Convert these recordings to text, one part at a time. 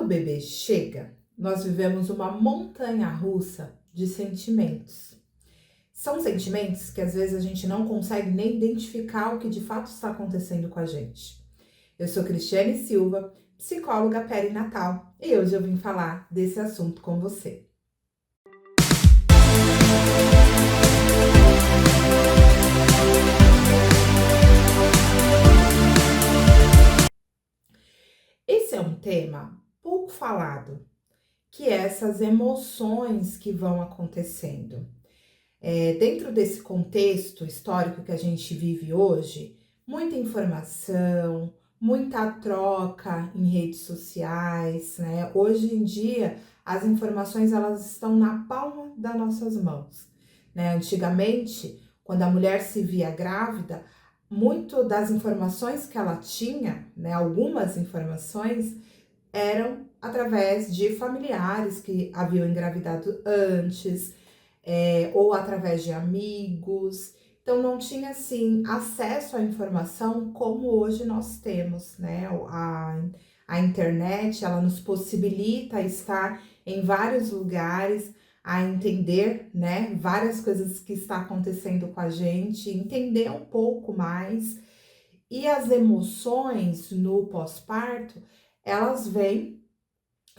Quando o bebê chega, nós vivemos uma montanha-russa de sentimentos. São sentimentos que às vezes a gente não consegue nem identificar o que de fato está acontecendo com a gente. Eu sou Cristiane Silva, psicóloga perinatal, e hoje eu vim falar desse assunto com você. Esse é um tema pouco falado, que é essas emoções que vão acontecendo. Dentro desse contexto histórico que a gente vive hoje, muita informação, muita troca em redes sociais, né? Hoje em dia, as informações elas estão na palma das nossas mãos, né? Antigamente, quando a mulher se via grávida, muito das informações que ela tinha, né? Algumas informações eram através de familiares que haviam engravidado antes, ou através de amigos. Então não tinha assim acesso à informação como hoje nós temos, né? A internet ela nos possibilita estar em vários lugares, a entender, né, várias coisas que está acontecendo com a gente, entender um pouco mais. E as emoções no pós-parto, elas vêm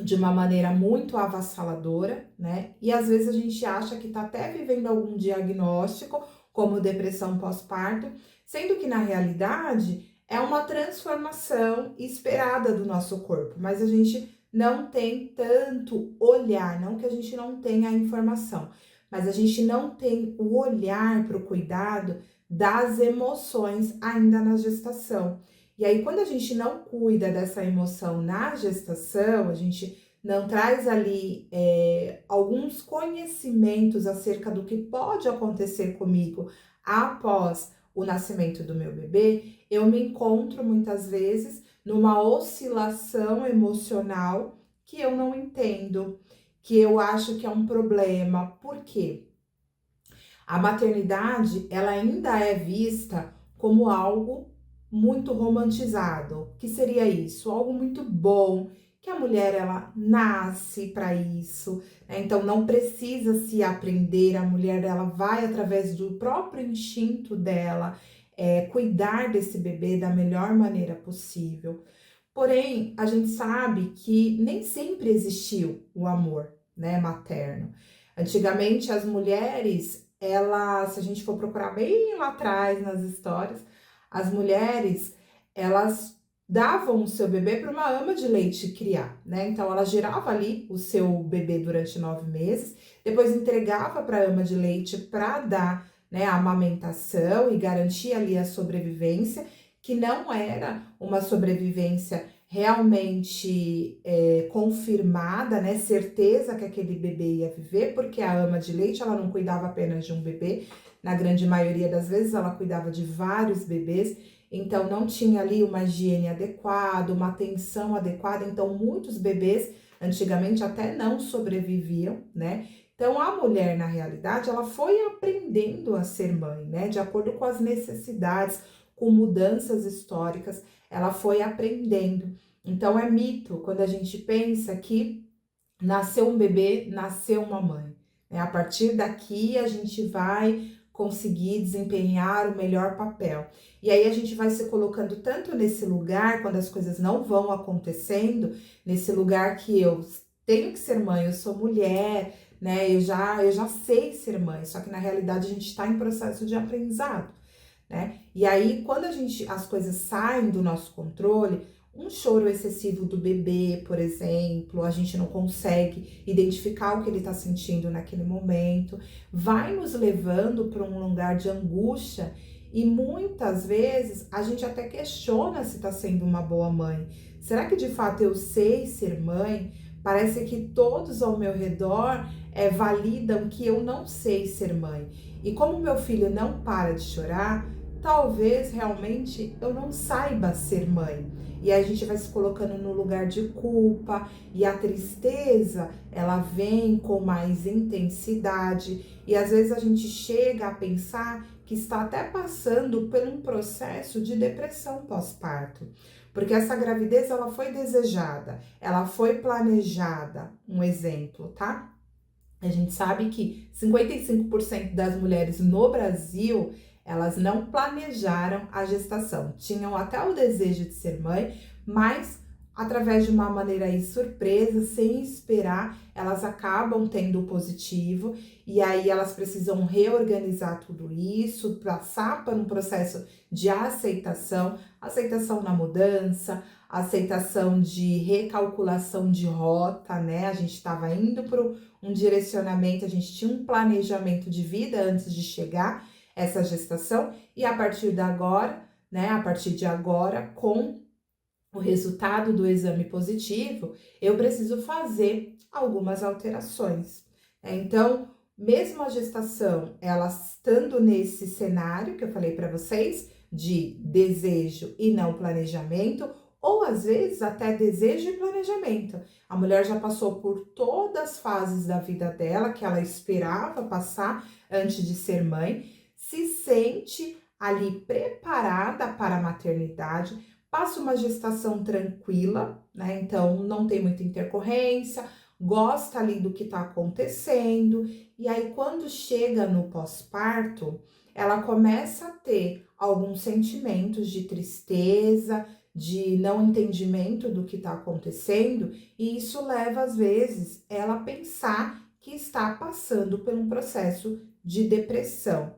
de uma maneira muito avassaladora, né? E às vezes a gente acha que tá até vivendo algum diagnóstico, como depressão pós-parto, sendo que na realidade é uma transformação esperada do nosso corpo, mas a gente não tem tanto olhar, não que a gente não tenha a informação, mas a gente não tem o olhar para o cuidado das emoções ainda na gestação. E aí, quando a gente não cuida dessa emoção na gestação, a gente não traz ali alguns conhecimentos acerca do que pode acontecer comigo após o nascimento do meu bebê, eu me encontro muitas vezes numa oscilação emocional que eu não entendo, que eu acho que é um problema. Por quê? A maternidade, ela ainda é vista como algo muito romantizado. O que seria isso? Algo muito bom, que a mulher ela nasce para isso, né? Então não precisa se aprender, a mulher ela vai através do próprio instinto dela cuidar desse bebê da melhor maneira possível. Porém, a gente sabe que nem sempre existiu o amor, né, materno. Antigamente as mulheres, elas, se a gente for procurar bem lá atrás nas histórias, as mulheres, elas davam o seu bebê para uma ama de leite criar, né? Então ela girava ali o seu bebê durante 9 meses, depois entregava para a ama de leite para dar, né, a amamentação e garantir ali a sobrevivência, que não era uma sobrevivência realmente confirmada, né, certeza que aquele bebê ia viver, porque a ama de leite ela não cuidava apenas de um bebê, na grande maioria das vezes ela cuidava de vários bebês, então não tinha ali uma higiene adequada, uma atenção adequada, então muitos bebês antigamente até não sobreviviam, né? Então a mulher na realidade ela foi aprendendo a ser mãe, né, de acordo com as necessidades, com mudanças históricas, ela foi aprendendo. Então é mito quando a gente pensa que nasceu um bebê, nasceu uma mãe, né? A partir daqui a gente vai conseguir desempenhar o melhor papel. E aí a gente vai se colocando tanto nesse lugar, quando as coisas não vão acontecendo, nesse lugar que eu tenho que ser mãe, eu sou mulher, né? Eu já sei ser mãe, só que na realidade a gente está em processo de aprendizado, né? E aí, quando as coisas saem do nosso controle, um choro excessivo do bebê, por exemplo, a gente não consegue identificar o que ele está sentindo naquele momento, vai nos levando para um lugar de angústia e muitas vezes a gente até questiona se está sendo uma boa mãe. Será que de fato eu sei ser mãe? Parece que todos ao meu redor validam que eu não sei ser mãe. E como meu filho não para de chorar, talvez realmente eu não saiba ser mãe. E aí a gente vai se colocando no lugar de culpa e a tristeza, ela vem com mais intensidade e às vezes a gente chega a pensar que está até passando por um processo de depressão pós-parto. Porque essa gravidez, ela foi desejada, ela foi planejada, um exemplo, tá? A gente sabe que 55% das mulheres no Brasil, elas não planejaram a gestação. Tinham até o desejo de ser mãe, mas através de uma maneira aí surpresa, sem esperar, elas acabam tendo o positivo e aí elas precisam reorganizar tudo isso, passar por um processo de aceitação, aceitação na mudança, aceitação de recalculação de rota, né? A gente estava indo para um direcionamento, a gente tinha um planejamento de vida antes de chegar essa gestação e a partir de agora, né, a partir de agora, com o resultado do exame positivo, eu preciso fazer algumas alterações. Então, mesmo a gestação, ela estando nesse cenário que eu falei para vocês, de desejo e não planejamento, ou às vezes até desejo e planejamento. A mulher já passou por todas as fases da vida dela que ela esperava passar antes de ser mãe, se sente ali preparada para a maternidade, passa uma gestação tranquila, né? Então não tem muita intercorrência, gosta ali do que tá acontecendo, e aí quando chega no pós-parto, ela começa a ter alguns sentimentos de tristeza, de não entendimento do que tá acontecendo, e isso leva às vezes ela a pensar que está passando por um processo de depressão.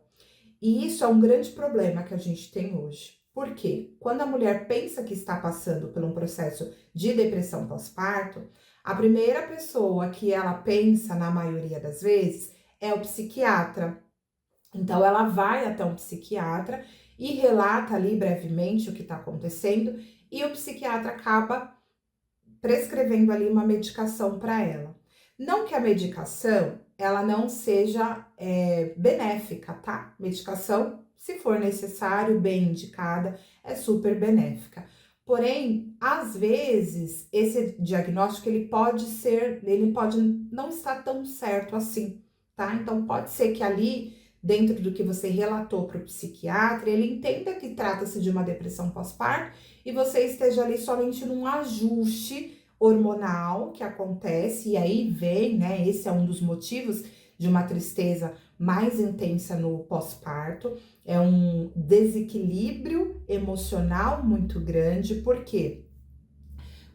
E isso é um grande problema que a gente tem hoje. Por quê? Quando a mulher pensa que está passando por um processo de depressão pós-parto, a primeira pessoa que ela pensa, na maioria das vezes, é o psiquiatra. Então, ela vai até um psiquiatra e relata ali brevemente o que está acontecendo, e o psiquiatra acaba prescrevendo ali uma medicação para ela. Não que a medicação ela não seja benéfica, tá? Medicação, se for necessário, bem indicada, é super benéfica. Porém, às vezes, esse diagnóstico ele pode não estar tão certo assim, tá? Então, pode ser que ali, dentro do que você relatou para o psiquiatra, ele entenda que trata-se de uma depressão pós-parto e você esteja ali somente num ajuste hormonal que acontece, e aí vem, né? Esse é um dos motivos de uma tristeza mais intensa no pós-parto, é um desequilíbrio emocional muito grande, porque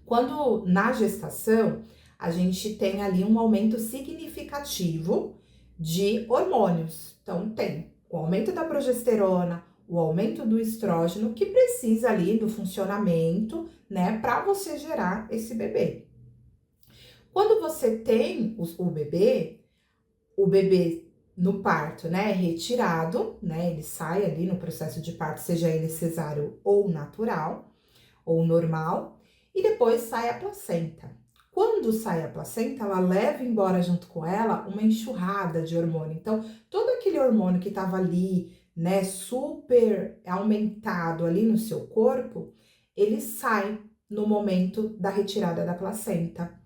quando na gestação a gente tem ali um aumento significativo de hormônios, então tem o aumento da progesterona, o aumento do estrógeno, que precisa ali do funcionamento, né, para você gerar esse bebê. Quando você tem o bebê no parto, né, é retirado, né, ele sai ali no processo de parto, seja ele cesáreo ou natural, ou normal, e depois sai a placenta. Quando sai a placenta, ela leva embora junto com ela uma enxurrada de hormônio. Então, todo aquele hormônio que estava ali, né, super aumentado ali no seu corpo, ele sai no momento da retirada da placenta.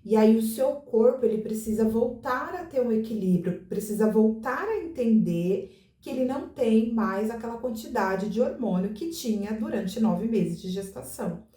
E aí o seu corpo, ele precisa voltar a ter um equilíbrio, precisa voltar a entender que ele não tem mais aquela quantidade de hormônio que tinha durante 9 meses de gestação.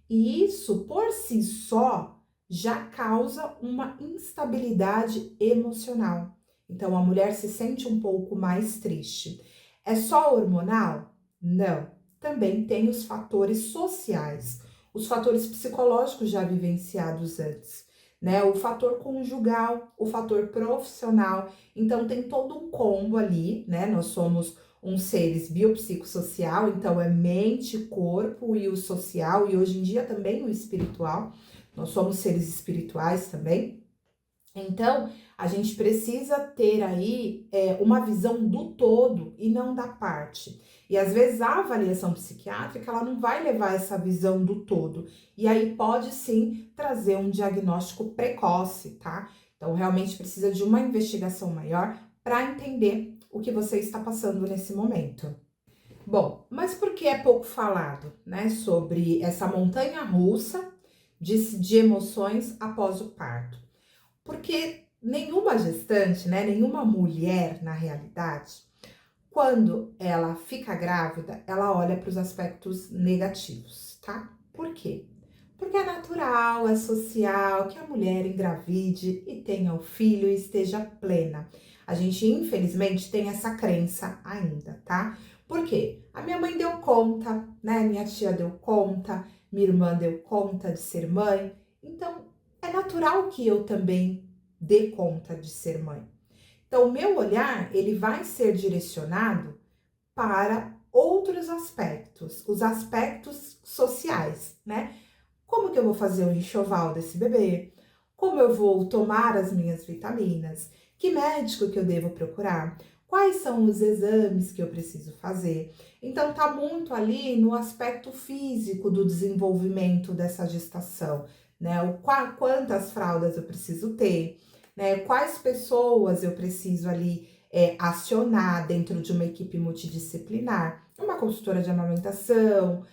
E isso, por si só, já causa uma instabilidade emocional. Então, a mulher se sente um pouco mais triste. É só hormonal? Não. Também tem os fatores sociais, os fatores psicológicos já vivenciados antes, né? O fator conjugal, o fator profissional. Então, tem todo um combo ali, né? Nós somos uns seres biopsicossocial, então é mente, corpo e o social, e hoje em dia também o espiritual. Nós somos seres espirituais também. Então, a gente precisa ter aí uma visão do todo e não da parte. E às vezes a avaliação psiquiátrica, ela não vai levar essa visão do todo. E aí pode sim trazer um diagnóstico precoce, tá? Então, realmente precisa de uma investigação maior para entender o que você está passando nesse momento. Bom, mas por que é pouco falado, né, sobre essa montanha russa de emoções após o parto? Porque nenhuma gestante, né, nenhuma mulher, na realidade, quando ela fica grávida, ela olha para os aspectos negativos. isso, tá? Por quê? Porque é natural, é social que a mulher engravide e tenha o filho e esteja plena. A gente, infelizmente, tem essa crença ainda, tá? Por quê? A minha mãe deu conta, né? Minha tia deu conta, minha irmã deu conta de ser mãe. Então, é natural que eu também dê conta de ser mãe. Então, o meu olhar, ele vai ser direcionado para outros aspectos, os aspectos sociais, né? Como que eu vou fazer o enxoval desse bebê? Como eu vou tomar as minhas vitaminas? Que médico que eu devo procurar? Quais são os exames que eu preciso fazer? Então tá muito ali no aspecto físico do desenvolvimento dessa gestação, né? Quantas fraldas eu preciso ter, né? Quais pessoas eu preciso ali acionar dentro de uma equipe multidisciplinar? Uma consultora de amamentação,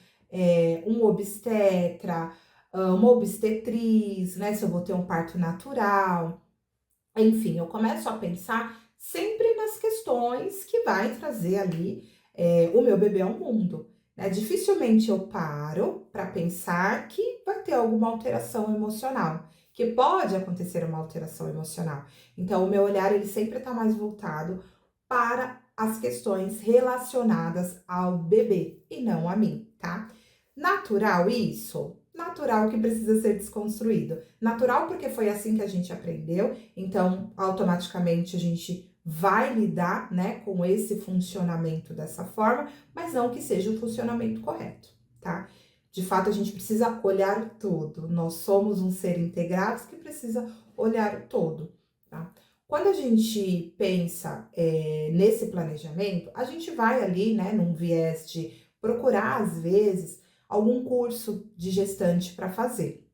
um obstetra, uma obstetriz, né? Se eu vou ter um parto natural. Enfim, eu começo a pensar sempre nas questões que vai trazer ali o meu bebê ao mundo, né? Dificilmente eu paro para pensar que vai ter alguma alteração emocional, que pode acontecer uma alteração emocional. Então, o meu olhar, ele sempre está mais voltado para as questões relacionadas ao bebê e não a mim, tá? Natural isso? Natural que precisa ser desconstruído. Natural porque foi assim que a gente aprendeu, então automaticamente a gente vai lidar, né, com esse funcionamento dessa forma, mas não que seja o funcionamento correto, tá? De fato, a gente precisa olhar o todo. Nós somos um ser integrado que precisa olhar o todo, tá? Quando a gente pensa nesse planejamento, a gente vai ali, né, num viés de procurar, às vezes, algum curso de gestante para fazer.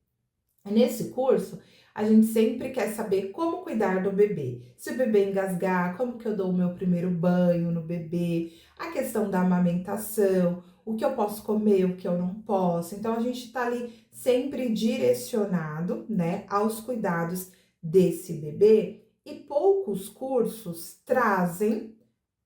Nesse curso, a gente sempre quer saber como cuidar do bebê. Se o bebê engasgar, como que eu dou o meu primeiro banho no bebê, a questão da amamentação, o que eu posso comer, o que eu não posso. Então, a gente está ali sempre direcionado, né, aos cuidados desse bebê e poucos cursos trazem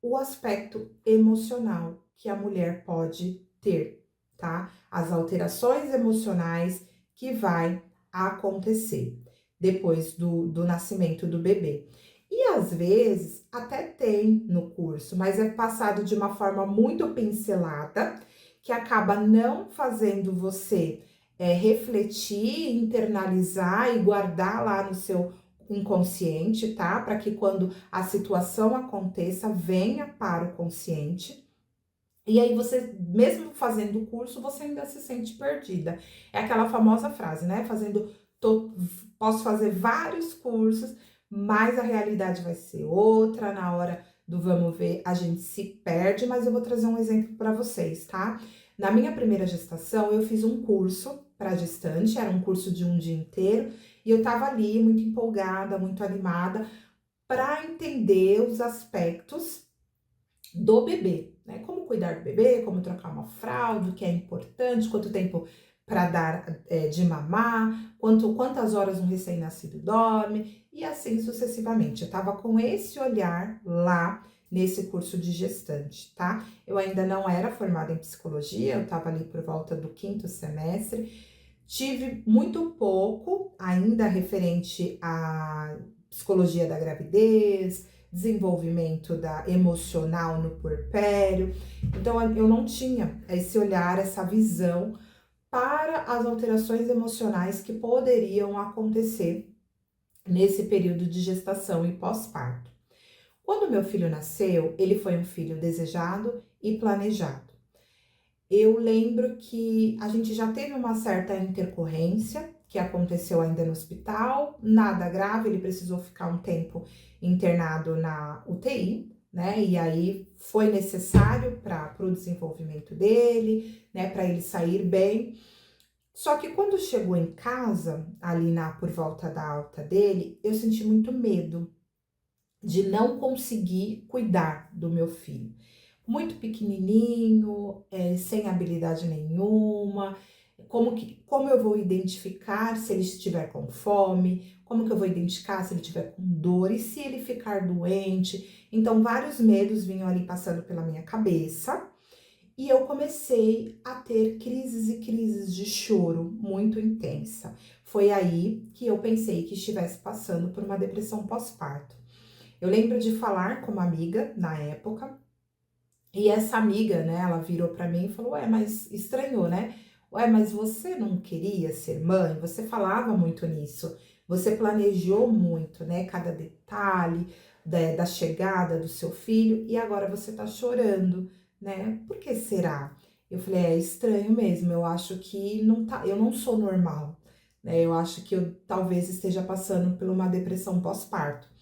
o aspecto emocional que a mulher pode ter, tá? As alterações emocionais que vai acontecer depois do nascimento do bebê. E às vezes até tem no curso, mas é passado de uma forma muito pincelada, que acaba não fazendo você refletir, internalizar e guardar lá no seu inconsciente, tá? Para que quando a situação aconteça, venha para o consciente. E aí você, mesmo fazendo o curso, você ainda se sente perdida. É aquela famosa frase, né? Posso fazer vários cursos, mas a realidade vai ser outra. Na hora do vamos ver, a gente se perde, mas eu vou trazer um exemplo para vocês, tá? Na minha primeira gestação, eu fiz um curso para gestante, era um curso de um dia inteiro, e eu tava ali muito empolgada, muito animada para entender os aspectos do bebê, né? Como cuidar do bebê, como trocar uma fralda, o que é importante, quanto tempo para dar de mamar, quantas horas um recém-nascido dorme, e assim sucessivamente. Eu tava com esse olhar lá nesse curso de gestante, tá? Eu ainda não era formada em psicologia, eu tava ali por volta do 5º semestre, tive muito pouco ainda referente à psicologia da gravidez, desenvolvimento da emocional no puerpério. Então eu não tinha esse olhar, essa visão para as alterações emocionais que poderiam acontecer nesse período de gestação e pós-parto. Quando meu filho nasceu, ele foi um filho desejado e planejado. Eu lembro que a gente já teve uma certa intercorrência, que aconteceu ainda no hospital, nada grave, ele precisou ficar um tempo internado na UTI, né? E aí foi necessário para o desenvolvimento dele, né? Para ele sair bem. Só que quando chegou em casa, ali por volta da alta dele, eu senti muito medo de não conseguir cuidar do meu filho. Muito pequenininho, sem habilidade nenhuma, como eu vou identificar se ele estiver com fome, como que eu vou identificar se ele estiver com dor e se ele ficar doente. Então, vários medos vinham ali passando pela minha cabeça. e eu comecei a ter crises e crises de choro muito intensa. Foi aí que eu pensei que estivesse passando por uma depressão pós-parto. Eu lembro de falar com uma amiga na época, e essa amiga, né, ela virou pra mim e falou: Ué, mas estranhou, né? Ué, mas você não queria ser mãe? Você falava muito nisso. Você planejou muito, né? Cada detalhe da chegada do seu filho e agora você tá chorando, né? Por que será? Eu falei: É estranho mesmo. Eu acho que não tá, eu não sou normal, né? Eu acho que eu talvez esteja passando por uma depressão pós-parto.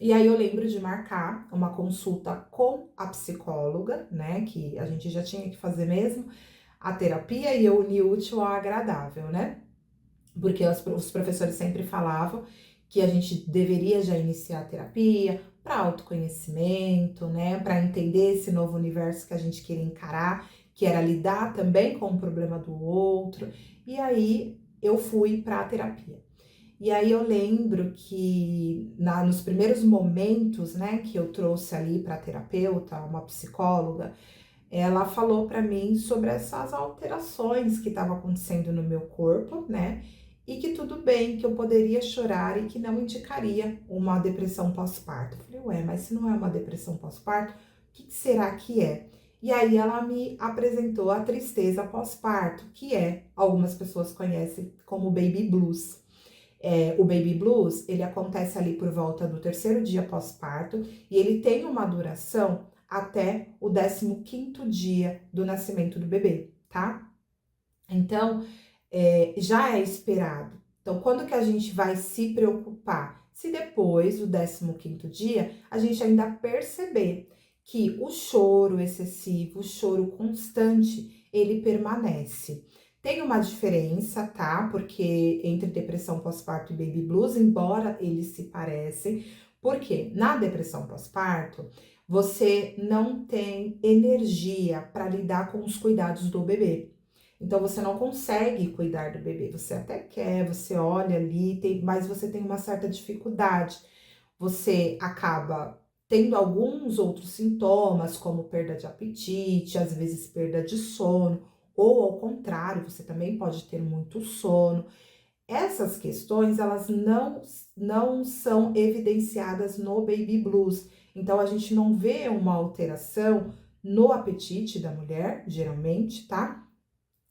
E aí eu lembro de marcar uma consulta com a psicóloga, né? Que a gente já tinha que fazer mesmo, a terapia, e eu uni o útil ao agradável, né? Porque os professores sempre falavam que a gente deveria já iniciar a terapia para autoconhecimento, né? Para entender esse novo universo que a gente queria encarar, que era lidar também com o problema do outro. E aí eu fui para a terapia. E aí eu lembro que nos primeiros momentos, né, que eu trouxe ali para a terapeuta, uma psicóloga, ela falou para mim sobre essas alterações que estavam acontecendo no meu corpo, né? E que tudo bem, que eu poderia chorar e que não indicaria uma depressão pós-parto. Eu falei, ué, mas se não é uma depressão pós-parto, o que será que é? E aí ela me apresentou a tristeza pós-parto, que é, algumas pessoas conhecem como baby blues. O baby blues, ele acontece ali por volta do terceiro dia pós-parto e ele tem uma duração até o 15º dia do nascimento do bebê, tá? Então, já é esperado. Então, quando que a gente vai se preocupar? Se depois do 15º dia, a gente ainda perceber que o choro excessivo, o choro constante, ele permanece. Tem uma diferença, tá? Porque entre depressão pós-parto e baby blues, embora eles se parecem, porque na depressão pós-parto, você não tem energia para lidar com os cuidados do bebê. Então você não consegue cuidar do bebê. Você até quer, você olha ali, mas você tem uma certa dificuldade. Você acaba tendo alguns outros sintomas, como perda de apetite, às vezes perda de sono, ou ao contrário, você também pode ter muito sono. Essas questões, elas não são evidenciadas no baby blues. Então, a gente não vê uma alteração no apetite da mulher, geralmente, tá?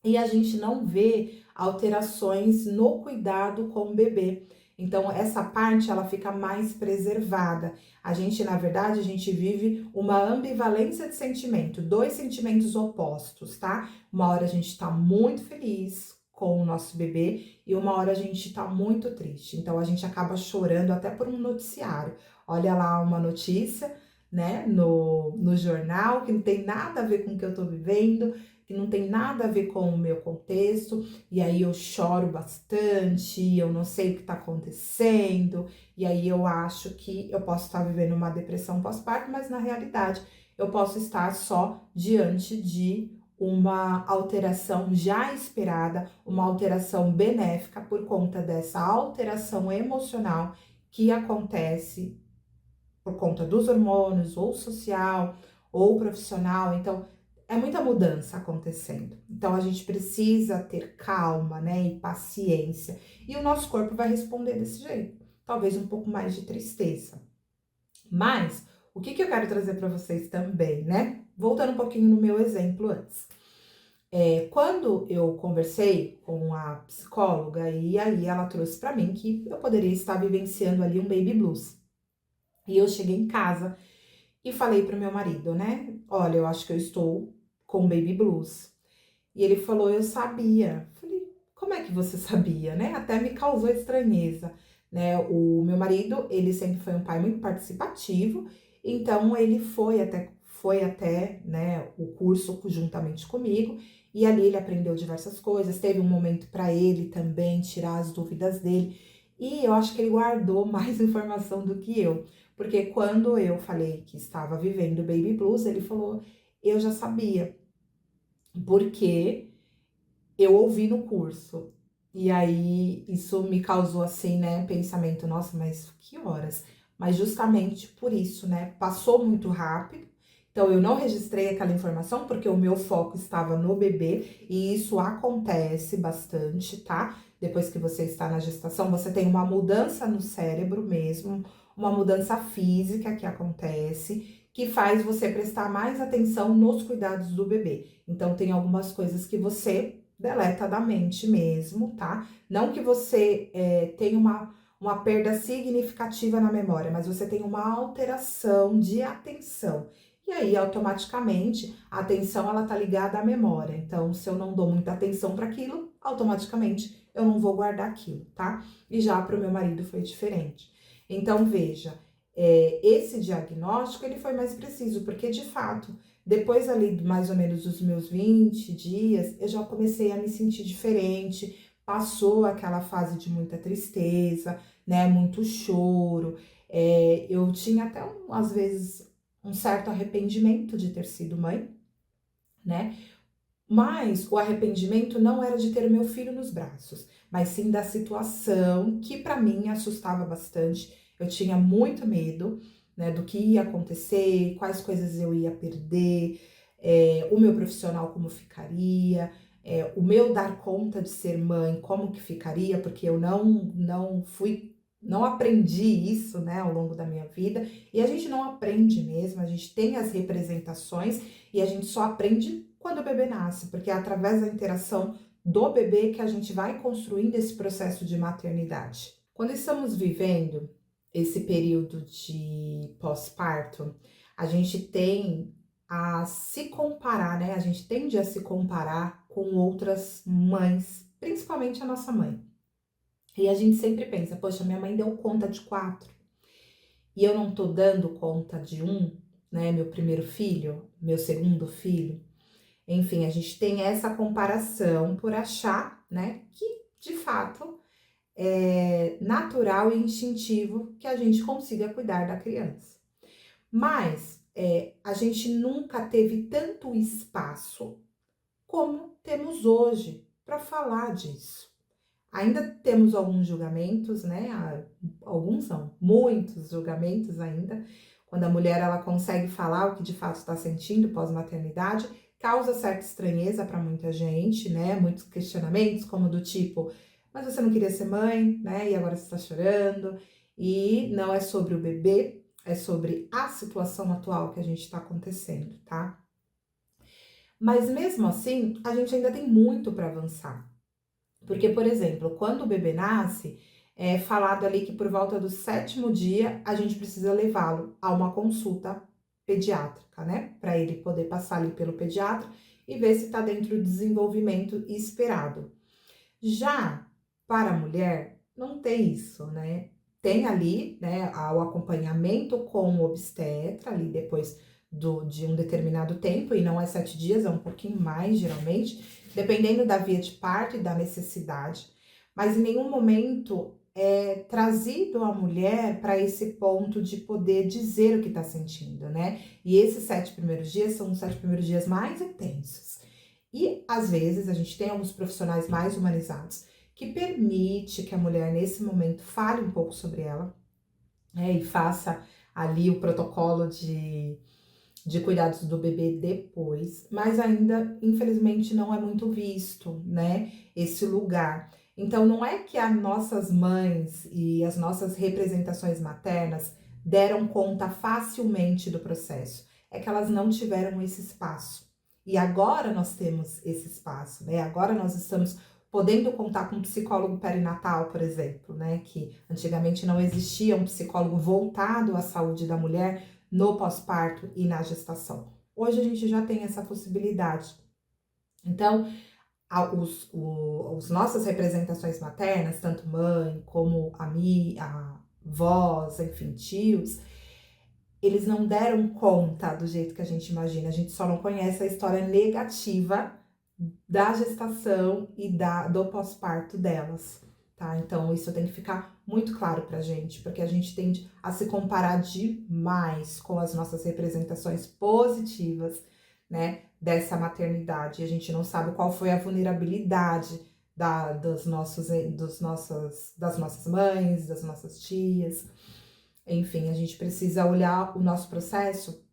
E a gente não vê alterações no cuidado com o bebê. Então, essa parte, ela fica mais preservada. A gente, na verdade, a gente vive uma ambivalência de sentimento, dois sentimentos opostos, tá? Uma hora a gente tá muito feliz com o nosso bebê e uma hora a gente tá muito triste. Então, a gente acaba chorando até por um noticiário. Olha lá uma notícia, né, no jornal, que não tem nada a ver com o que eu tô vivendo, que não tem nada a ver com o meu contexto, e aí eu choro bastante, eu não sei o que tá acontecendo, e aí eu acho que eu posso estar vivendo uma depressão pós-parto, mas na realidade eu posso estar só diante de uma alteração já esperada, uma alteração benéfica por conta dessa alteração emocional que acontece por conta dos hormônios, ou social, ou profissional. Então, é muita mudança acontecendo. Então, a gente precisa ter calma, né, e paciência. E o nosso corpo vai responder desse jeito. Talvez um pouco mais de tristeza. Mas, o que eu quero trazer para vocês também, né? Voltando um pouquinho no meu exemplo antes. Quando eu conversei com a psicóloga, e aí ela trouxe para mim que eu poderia estar vivenciando ali um baby blues. E eu cheguei em casa e falei pro meu marido, né? Olha, eu acho que eu estou com baby blues. E ele falou, eu sabia. Falei, como é que você sabia, né? Até me causou estranheza, né? O meu marido, ele sempre foi um pai muito participativo, então ele foi até, né, o curso juntamente comigo, e ali ele aprendeu diversas coisas, teve um momento para ele também tirar as dúvidas dele, e eu acho que ele guardou mais informação do que eu, porque quando eu falei que estava vivendo baby blues, ele falou, eu já sabia, porque eu ouvi no curso. E aí isso me causou assim, né, pensamento, nossa, mas que horas? Mas justamente por isso, né, passou muito rápido Então, eu não registrei aquela informação porque o meu foco estava no bebê e isso acontece bastante, tá? Depois que você está na gestação, você tem uma mudança no cérebro mesmo, uma mudança física que acontece, que faz você prestar mais atenção nos cuidados do bebê. Então, tem algumas coisas que você deleta da mente mesmo, tá? Não que você tenha uma perda significativa na memória, mas você tem uma alteração de atenção. E aí, automaticamente, a atenção ela tá ligada à memória. Então, se eu não dou muita atenção para aquilo, automaticamente eu não vou guardar aquilo, tá? E já para o meu marido foi diferente. Então, veja, esse diagnóstico ele foi mais preciso, porque de fato, depois ali mais ou menos dos meus 20 dias, eu já comecei a me sentir diferente, passou aquela fase de muita tristeza, né, muito choro, eu tinha até, às vezes, um certo arrependimento de ter sido mãe, né, mas o arrependimento não era de ter o meu filho nos braços, mas sim da situação que para mim assustava bastante. Eu tinha muito medo, né, do que ia acontecer, quais coisas eu ia perder, o meu profissional como ficaria, o meu dar conta de ser mãe, como que ficaria, porque eu não aprendi isso, né, ao longo da minha vida, e a gente não aprende mesmo, a gente tem as representações e a gente só aprende quando o bebê nasce, porque é através da interação do bebê que a gente vai construindo esse processo de maternidade. Quando estamos vivendo esse período de pós-parto, a gente tem a se comparar, né? A gente tende a se comparar com outras mães, principalmente a nossa mãe. E a gente sempre pensa, poxa, minha mãe deu conta de 4 e eu não tô dando conta de um, né? Meu primeiro filho, meu segundo filho. Enfim, a gente tem essa comparação por achar, né, que de fato é natural e instintivo que a gente consiga cuidar da criança. Mas a gente nunca teve tanto espaço como temos hoje para falar disso. Ainda temos alguns julgamentos, né? Alguns não, muitos julgamentos ainda. Quando a mulher ela consegue falar o que de fato está sentindo pós-maternidade, causa certa estranheza para muita gente, né? Muitos questionamentos, como do tipo, mas você não queria ser mãe, né? E agora você está chorando. E não é sobre o bebê, é sobre a situação atual que a gente está acontecendo, tá? Mas mesmo assim, a gente ainda tem muito para avançar. Porque, por exemplo, quando o bebê nasce, é falado ali que por volta do 7º dia a gente precisa levá-lo a uma consulta pediátrica, né? Para ele poder passar ali pelo pediatra e ver se está dentro do desenvolvimento esperado. Já para a mulher, não tem isso, né? Tem ali, né, o acompanhamento com o obstetra ali depois de um determinado tempo, e não é 7 dias, é um pouquinho mais geralmente, dependendo da via de parto e da necessidade, mas em nenhum momento é trazido a mulher para esse ponto de poder dizer o que está sentindo, né? E esses 7 primeiros dias são os 7 primeiros dias mais intensos. E às vezes a gente tem alguns profissionais mais humanizados que permite que a mulher nesse momento fale um pouco sobre ela, né, e faça ali o protocolo de cuidados do bebê depois, mas ainda, infelizmente, não é muito visto, né, esse lugar. Então, não é que as nossas mães e as nossas representações maternas deram conta facilmente do processo, é que elas não tiveram esse espaço. E agora nós temos esse espaço, né? Agora nós estamos podendo contar com um psicólogo perinatal, por exemplo, né? Que antigamente não existia um psicólogo voltado à saúde da mulher no pós-parto e na gestação. Hoje a gente já tem essa possibilidade. Então, os nossas representações maternas, tanto mãe como a avós, enfim, tios, eles não deram conta do jeito que a gente imagina. A gente só não conhece a história negativa da gestação e do pós-parto delas, tá? Então, isso tem que ficar muito claro pra gente, porque a gente tende a se comparar demais com as nossas representações positivas, né, dessa maternidade. E a gente não sabe qual foi a vulnerabilidade das nossas mães, das nossas tias. Enfim, a gente precisa olhar o nosso processo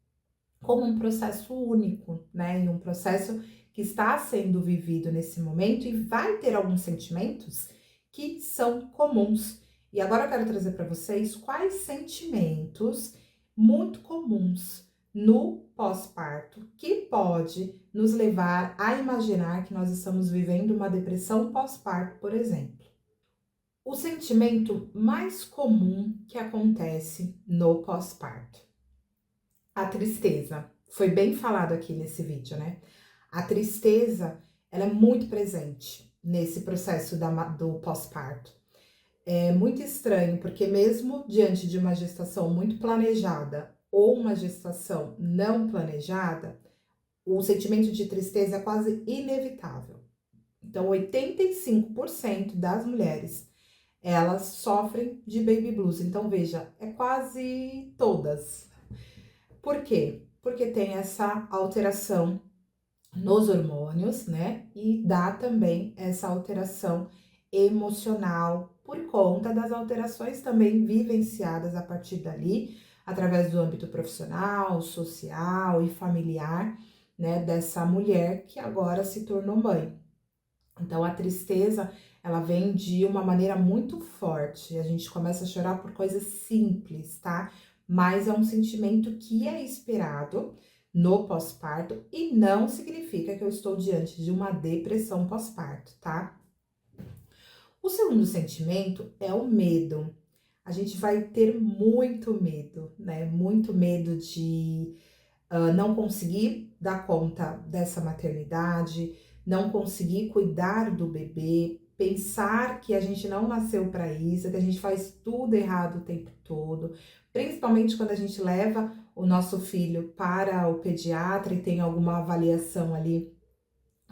como um processo único, né? E um processo que está sendo vivido nesse momento e vai ter alguns sentimentos que são comuns. E agora eu quero trazer para vocês quais sentimentos muito comuns no pós-parto que pode nos levar a imaginar que nós estamos vivendo uma depressão pós-parto, por exemplo. O sentimento mais comum que acontece no pós-parto, a tristeza. Foi bem falado aqui nesse vídeo, né? A tristeza, ela é muito presente nesse processo do pós-parto. É muito estranho, porque mesmo diante de uma gestação muito planejada ou uma gestação não planejada, o sentimento de tristeza é quase inevitável. Então, 85% das mulheres, elas sofrem de baby blues. Então, veja, é quase todas. Por quê? Porque tem essa alteração nos hormônios, né? E dá também essa alteração emocional por conta das alterações também vivenciadas a partir dali, através do âmbito profissional, social e familiar, né? Dessa mulher que agora se tornou mãe. Então a tristeza, ela vem de uma maneira muito forte. A gente começa a chorar por coisas simples, tá? Mas é um sentimento que é esperado no pós-parto e não significa que eu estou diante de uma depressão pós-parto, tá? O segundo sentimento é o medo. A gente vai ter muito medo, né? Muito medo de não conseguir dar conta dessa maternidade, não conseguir cuidar do bebê, pensar que a gente não nasceu para isso, que a gente faz tudo errado o tempo todo, principalmente quando a gente leva o nosso filho para o pediatra e tem alguma avaliação ali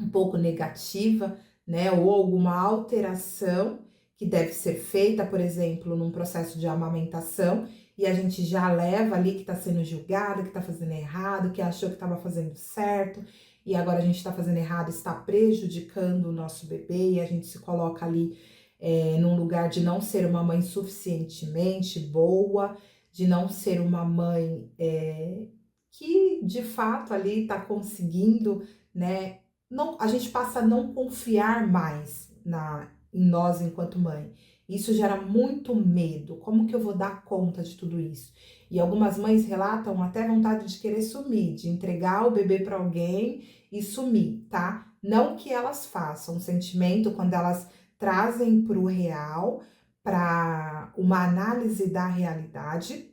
um pouco negativa, né, ou alguma alteração que deve ser feita, por exemplo, num processo de amamentação, e a gente já leva ali que está sendo julgado, que está fazendo errado, que achou que estava fazendo certo, e agora a gente está fazendo errado, está prejudicando o nosso bebê, e a gente se coloca ali num lugar de não ser uma mãe suficientemente boa, de não ser uma mãe que de fato ali está conseguindo, né? Não, a gente passa a não confiar mais em nós enquanto mãe. Isso gera muito medo. Como que eu vou dar conta de tudo isso? E algumas mães relatam até vontade de querer sumir, de entregar o bebê para alguém e sumir, tá? Não que elas façam, um sentimento quando elas trazem para o real, para uma análise da realidade.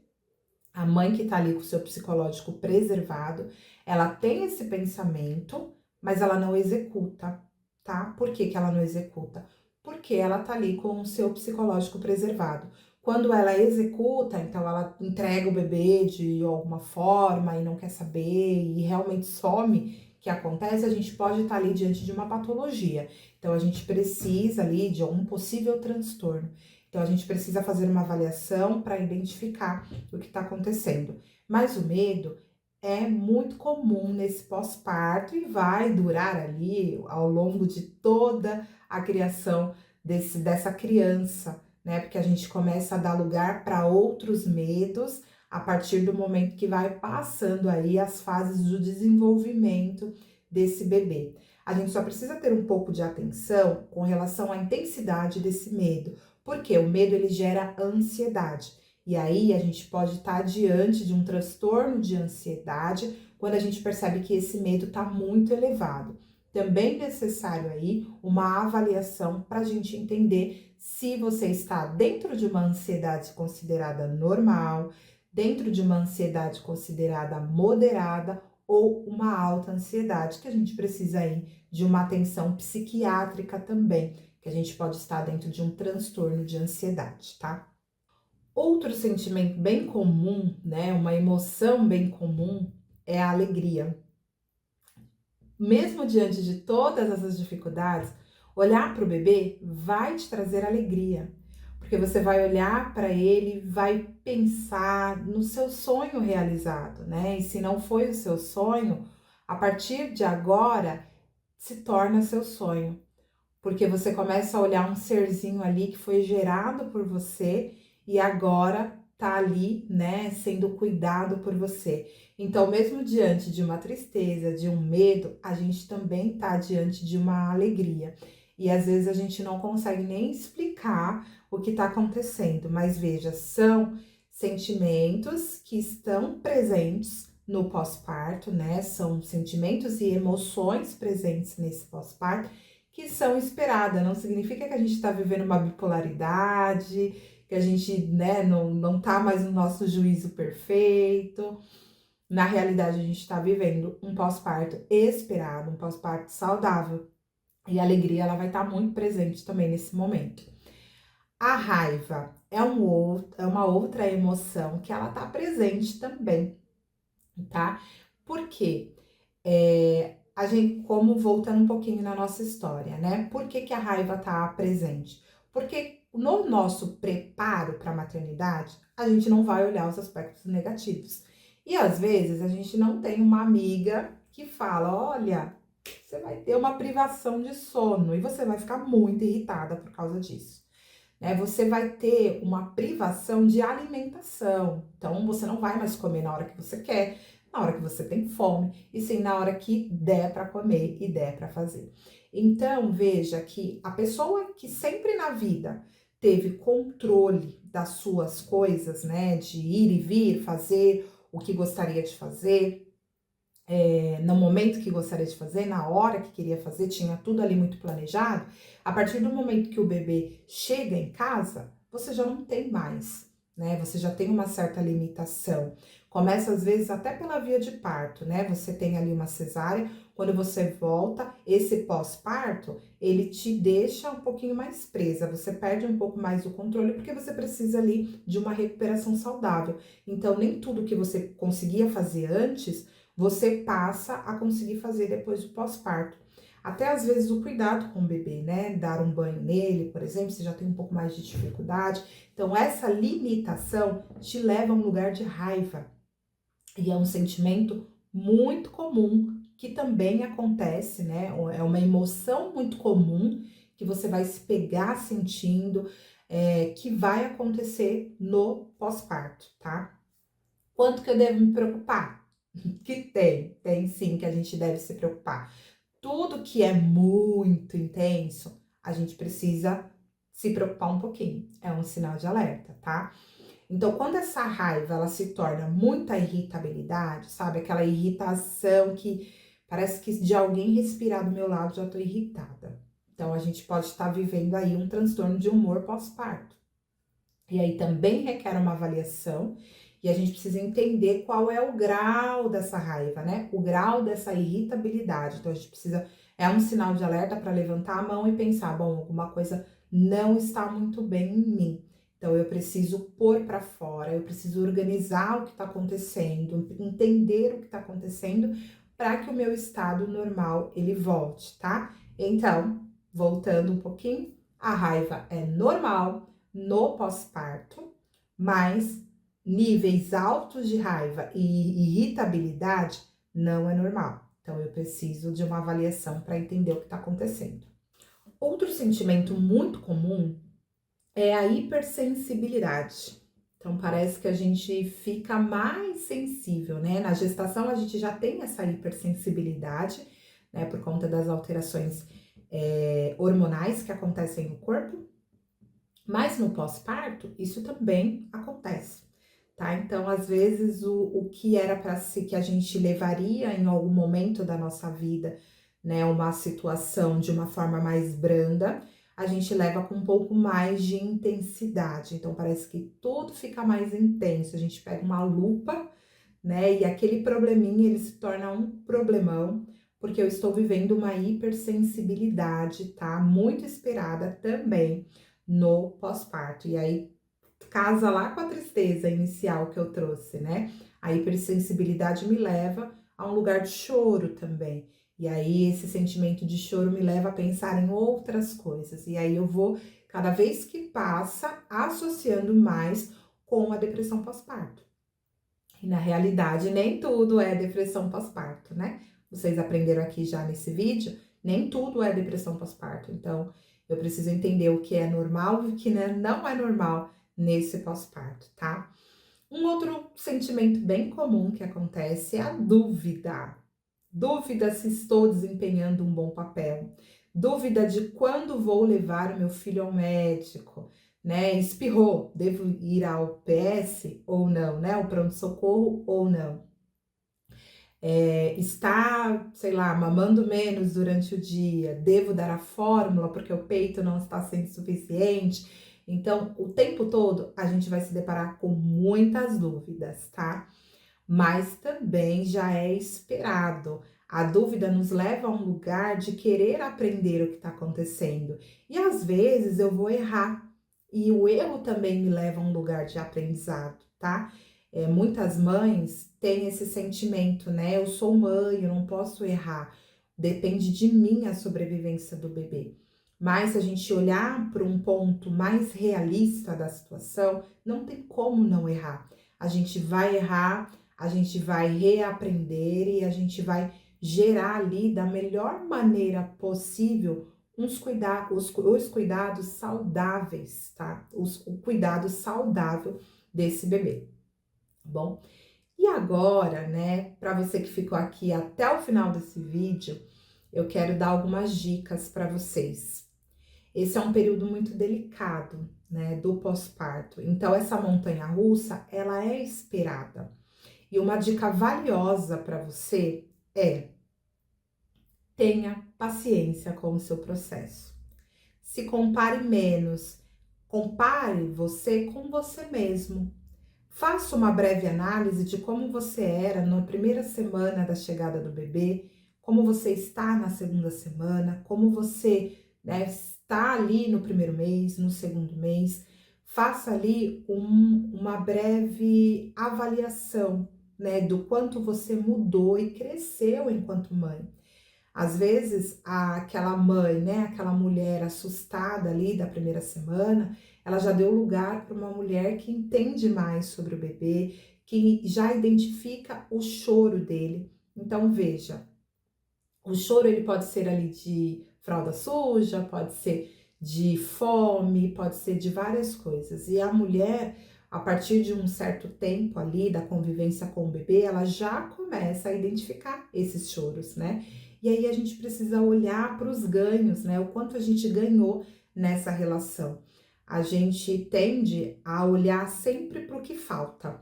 A mãe que tá ali com o seu psicológico preservado, ela tem esse pensamento, mas ela não executa, tá? Por que que ela não executa? Porque ela tá ali com o seu psicológico preservado. Quando ela executa, então ela entrega o bebê de alguma forma e não quer saber e realmente some, que acontece, a gente pode estar ali diante de uma patologia. Então a gente precisa ali de um possível transtorno. Então a gente precisa fazer uma avaliação para identificar o que está acontecendo. Mas o medo é muito comum nesse pós-parto e vai durar ali ao longo de toda a criação dessa criança, né? Porque a gente começa a dar lugar para outros medos a partir do momento que vai passando aí as fases do desenvolvimento desse bebê. A gente só precisa ter um pouco de atenção com relação à intensidade desse medo, porque o medo ele gera ansiedade. E aí a gente pode estar diante de um transtorno de ansiedade quando a gente percebe que esse medo está muito elevado. Também é necessário aí uma avaliação para a gente entender se você está dentro de uma ansiedade considerada normal, dentro de uma ansiedade considerada moderada ou uma alta ansiedade, que a gente precisa aí de uma atenção psiquiátrica também, que a gente pode estar dentro de um transtorno de ansiedade, tá? Outro sentimento bem comum, né, uma emoção bem comum é a alegria. Mesmo diante de todas essas dificuldades, olhar para o bebê vai te trazer alegria, porque você vai olhar para ele, vai pensar no seu sonho realizado, né? E se não foi o seu sonho, a partir de agora se torna seu sonho, porque você começa a olhar um serzinho ali que foi gerado por você e agora tá ali, né, sendo cuidado por você. Então, mesmo diante de uma tristeza, de um medo, a gente também tá diante de uma alegria. E às vezes a gente não consegue nem explicar o que está acontecendo, mas veja, são sentimentos que estão presentes no pós-parto, né? São sentimentos e emoções presentes nesse pós-parto que são esperadas. Não significa que a gente está vivendo uma bipolaridade, que a gente, né, não tá mais no nosso juízo perfeito. Na realidade, a gente está vivendo um pós-parto esperado, um pós-parto saudável. E a alegria, ela vai estar muito presente também nesse momento. A raiva é uma outra emoção que ela tá presente também, tá? Por quê? A gente, como voltando um pouquinho na nossa história, né? Por que que a raiva tá presente? Porque no nosso preparo para a maternidade, a gente não vai olhar os aspectos negativos. E às vezes a gente não tem uma amiga que fala: olha, você vai ter uma privação de sono e você vai ficar muito irritada por causa disso, né? Você vai ter uma privação de alimentação. Então, você não vai mais comer na hora que você quer, na hora que você tem fome, e sim na hora que der para comer e der para fazer. Então, veja que a pessoa que sempre na vida teve controle das suas coisas, né, de ir e vir, fazer o que gostaria de fazer, no momento que gostaria de fazer, na hora que queria fazer, tinha tudo ali muito planejado. A partir do momento que o bebê chega em casa, você já não tem mais, né? Você já tem uma certa limitação. Começa às vezes até pela via de parto, né? Você tem ali uma cesárea, quando você volta, esse pós-parto, ele te deixa um pouquinho mais presa, você perde um pouco mais o controle porque você precisa ali de uma recuperação saudável. Então, nem tudo que você conseguia fazer antes você passa a conseguir fazer depois do pós-parto. Até às vezes o cuidado com o bebê, né? Dar um banho nele, por exemplo, você já tem um pouco mais de dificuldade. Então, essa limitação te leva a um lugar de raiva. E é um sentimento muito comum que também acontece, né? É uma emoção muito comum que você vai se pegar sentindo, que vai acontecer no pós-parto, tá? Quanto que eu devo me preocupar? Que tem sim que a gente deve se preocupar. Tudo que é muito intenso, a gente precisa se preocupar um pouquinho. É um sinal de alerta, tá? Então, quando essa raiva ela se torna muita irritabilidade, sabe? Aquela irritação que parece que de alguém respirar do meu lado já tô irritada. Então, a gente pode estar vivendo aí um transtorno de humor pós-parto. E aí também requer uma avaliação e a gente precisa entender qual é o grau dessa raiva, né? O grau dessa irritabilidade. Então a gente precisa, é um sinal de alerta para levantar a mão e pensar, bom, alguma coisa não está muito bem em mim. Então eu preciso pôr para fora, eu preciso organizar o que está acontecendo, entender o que está acontecendo para que o meu estado normal ele volte, tá? Então, voltando um pouquinho, a raiva é normal no pós-parto, mas níveis altos de raiva e irritabilidade não é normal. Então, eu preciso de uma avaliação para entender o que está acontecendo. Outro sentimento muito comum é a hipersensibilidade. Então, parece que a gente fica mais sensível, né? Na gestação, a gente já tem essa hipersensibilidade, né? Por conta das alterações hormonais que acontecem no corpo. Mas no pós-parto, isso também acontece, tá? Então, às vezes, o que era para si, que a gente levaria em algum momento da nossa vida, né, uma situação de uma forma mais branda, a gente leva com um pouco mais de intensidade. Então, parece que tudo fica mais intenso. A gente pega uma lupa, né, e aquele probleminha, ele se torna um problemão, porque eu estou vivendo uma hipersensibilidade, tá? Muito esperada também no pós-parto. E aí casa lá com a tristeza inicial que eu trouxe, né? A hipersensibilidade me leva a um lugar de choro também. E aí esse sentimento de choro me leva a pensar em outras coisas. E aí eu vou, cada vez que passa, associando mais com a depressão pós-parto. E na realidade, nem tudo é depressão pós-parto, né? Vocês aprenderam aqui já nesse vídeo, nem tudo é depressão pós-parto. Então, eu preciso entender o que é normal e o que não é normal nesse pós-parto, tá? Um outro sentimento bem comum que acontece é a dúvida. Dúvida se estou desempenhando um bom papel. Dúvida de quando vou levar o meu filho ao médico, né? Espirrou, devo ir ao PS ou não, né? O pronto-socorro ou não. Está, sei lá, mamando menos durante o dia, devo dar a fórmula porque o peito não está sendo suficiente. Então, o tempo todo a gente vai se deparar com muitas dúvidas, tá? Mas também já é esperado. A dúvida nos leva a um lugar de querer aprender o que está acontecendo. E às vezes eu vou errar. E o erro também me leva a um lugar de aprendizado, tá? Muitas mães têm esse sentimento, né? Eu sou mãe, eu não posso errar. Depende de mim a sobrevivência do bebê. Mas se a gente olhar para um ponto mais realista da situação, não tem como não errar. A gente vai errar, a gente vai reaprender e a gente vai gerar ali da melhor maneira possível os cuidados saudáveis, tá? O cuidado saudável desse bebê, tá bom? E agora, né, para você que ficou aqui até o final desse vídeo, eu quero dar algumas dicas para vocês. Esse é um período muito delicado, né, do pós-parto. Então, essa montanha-russa, ela é esperada. E uma dica valiosa para você é: tenha paciência com o seu processo. Se compare menos, compare você com você mesmo. Faça uma breve análise de como você era na primeira semana da chegada do bebê, como você está na segunda semana, como você, né, está ali no primeiro mês, no segundo mês. Faça ali uma breve avaliação, né, do quanto você mudou e cresceu enquanto mãe. Às vezes, aquela mãe, né, aquela mulher assustada ali da primeira semana, ela já deu lugar para uma mulher que entende mais sobre o bebê, que já identifica o choro dele. Então, veja, o choro ele pode ser ali de fralda suja, pode ser de fome, pode ser de várias coisas. E a mulher, a partir de um certo tempo ali da convivência com o bebê, ela já começa a identificar esses choros, né? E aí a gente precisa olhar para os ganhos, né? O quanto a gente ganhou nessa relação. A gente tende a olhar sempre para o que falta,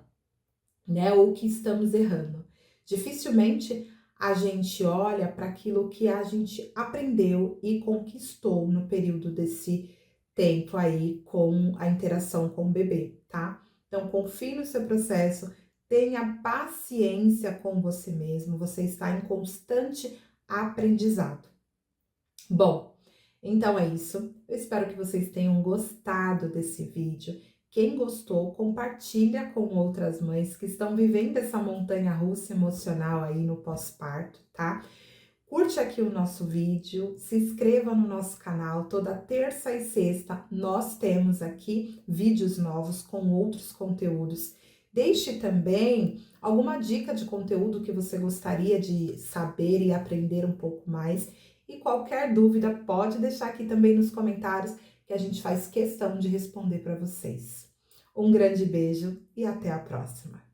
né? Ou o que estamos errando. Dificilmente a gente olha para aquilo que a gente aprendeu e conquistou no período desse tempo aí com a interação com o bebê, tá? Então, confie no seu processo, tenha paciência com você mesmo, você está em constante aprendizado. Bom, então é isso. Eu espero que vocês tenham gostado desse vídeo. Quem gostou, compartilha com outras mães que estão vivendo essa montanha-russa emocional aí no pós-parto, tá? Curte aqui o nosso vídeo, se inscreva no nosso canal. Toda terça e sexta nós temos aqui vídeos novos com outros conteúdos. Deixe também alguma dica de conteúdo que você gostaria de saber e aprender um pouco mais. E qualquer dúvida pode deixar aqui também nos comentários que a gente faz questão de responder para vocês. Um grande beijo e até a próxima!